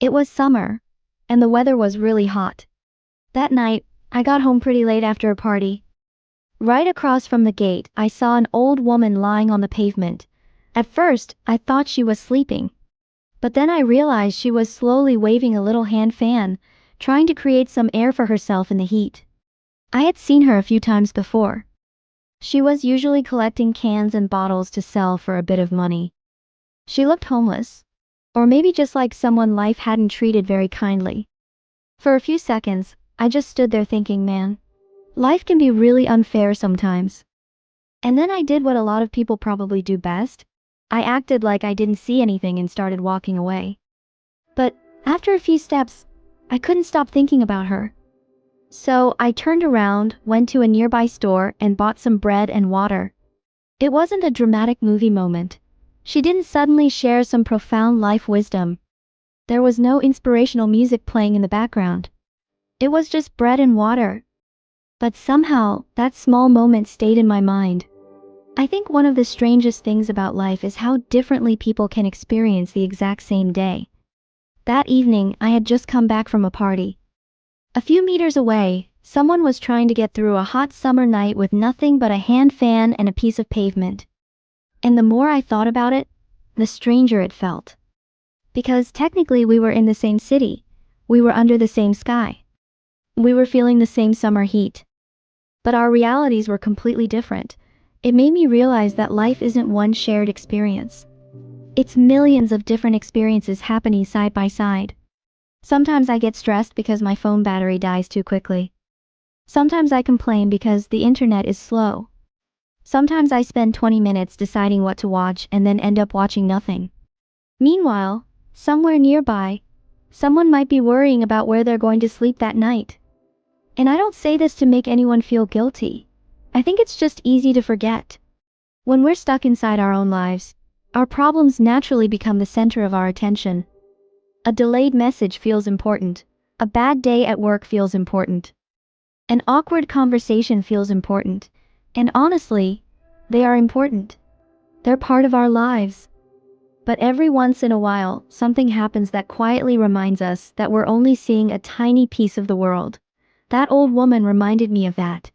It was summer, and the weather was really hot. That night, I got home pretty late after a party. Right across from the gate, I saw an old woman lying on the pavement. At first, I thought she was sleeping. But then I realized she was slowly waving a little hand fan, trying to create some air for herself in the heat. I had seen her a few times before. She was usually collecting cans and bottles to sell for a bit of money. She looked homeless. Or maybe just like someone life hadn't treated very kindly. For a few seconds, I just stood there thinking, man, life can be really unfair sometimes. And then I did what a lot of people probably do best. I acted like I didn't see anything and started walking away. But after a few steps, I couldn't stop thinking about her. So I turned around, went to a nearby store, and bought some bread and water. It wasn't a dramatic movie moment. She didn't suddenly share some profound life wisdom. There was no inspirational music playing in the background. It was just bread and water. But somehow, that small moment stayed in my mind. I think one of the strangest things about life is how differently people can experience the exact same day. That evening, I had just come back from a party. A few meters away, someone was trying to get through a hot summer night with nothing but a hand fan and a piece of pavement. And the more I thought about it, the stranger it felt. Because technically we were in the same city. We were under the same sky. We were feeling the same summer heat. But our realities were completely different. It made me realize that life isn't one shared experience. It's millions of different experiences happening side by side. Sometimes I get stressed because my phone battery dies too quickly. Sometimes I complain because the internet is slow. Sometimes I spend 20 minutes deciding what to watch and then end up watching nothing. Meanwhile, somewhere nearby, someone might be worrying about where they're going to sleep that night. And I don't say this to make anyone feel guilty. I think it's just easy to forget. When we're stuck inside our own lives, our problems naturally become the center of our attention. A delayed message feels important. A bad day at work feels important. An awkward conversation feels important. And honestly, they are important. They're part of our lives. But every once in a while, something happens that quietly reminds us that we're only seeing a tiny piece of the world. That old woman reminded me of that.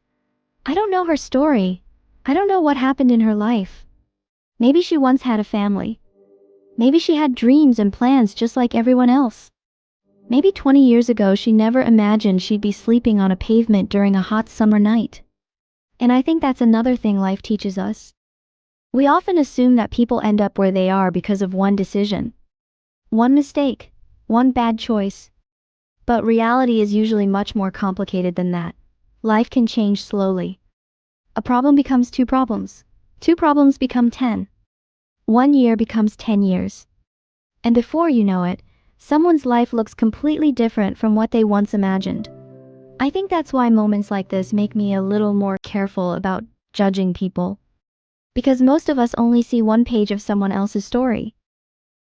I don't know her story. I don't know what happened in her life. Maybe she once had a family. Maybe she had dreams and plans just like everyone else. Maybe 20 years ago she never imagined she'd be sleeping on a pavement during a hot summer night. And I think that's another thing life teaches us. We often assume that people end up where they are because of one decision. One mistake. One bad choice. But reality is usually much more complicated than that. Life can change slowly. A problem becomes two problems. Two problems become 10. 1 year becomes 10 years. And before you know it, someone's life looks completely different from what they once imagined. I think that's why moments like this make me a little more careful about judging people. Because most of us only see one page of someone else's story.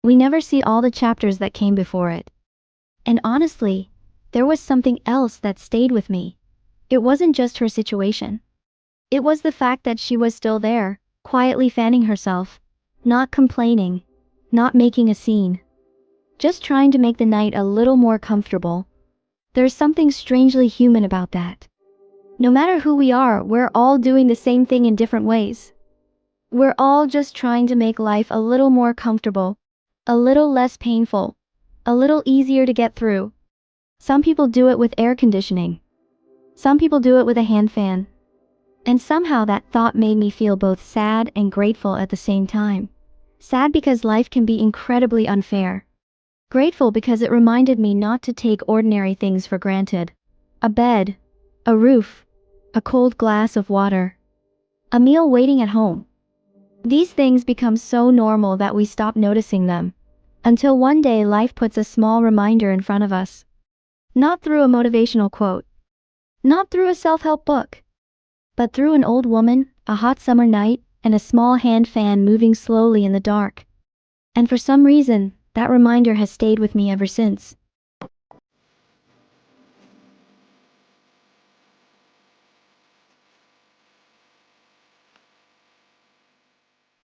We never see all the chapters that came before it. And honestly, there was something else that stayed with me. It wasn't just her situation. It was the fact that she was still there, quietly fanning herself, not complaining, not making a scene. Just trying to make the night a little more comfortable. There's something strangely human about that. No matter who we are, we're all doing the same thing in different ways. We're all just trying to make life a little more comfortable, a little less painful, a little easier to get through. Some people do it with air conditioning. Some people do it with a hand fan. And somehow that thought made me feel both sad and grateful at the same time. Sad because life can be incredibly unfair. Grateful because it reminded me not to take ordinary things for granted. A bed, a roof, a cold glass of water, a meal waiting at home. These things become so normal that we stop noticing them. Until one day life puts a small reminder in front of us. Not through a motivational quote. Not through a self-help book. But through an old woman, a hot summer night, and a small hand fan moving slowly in the dark. And for some reason, that reminder has stayed with me ever since.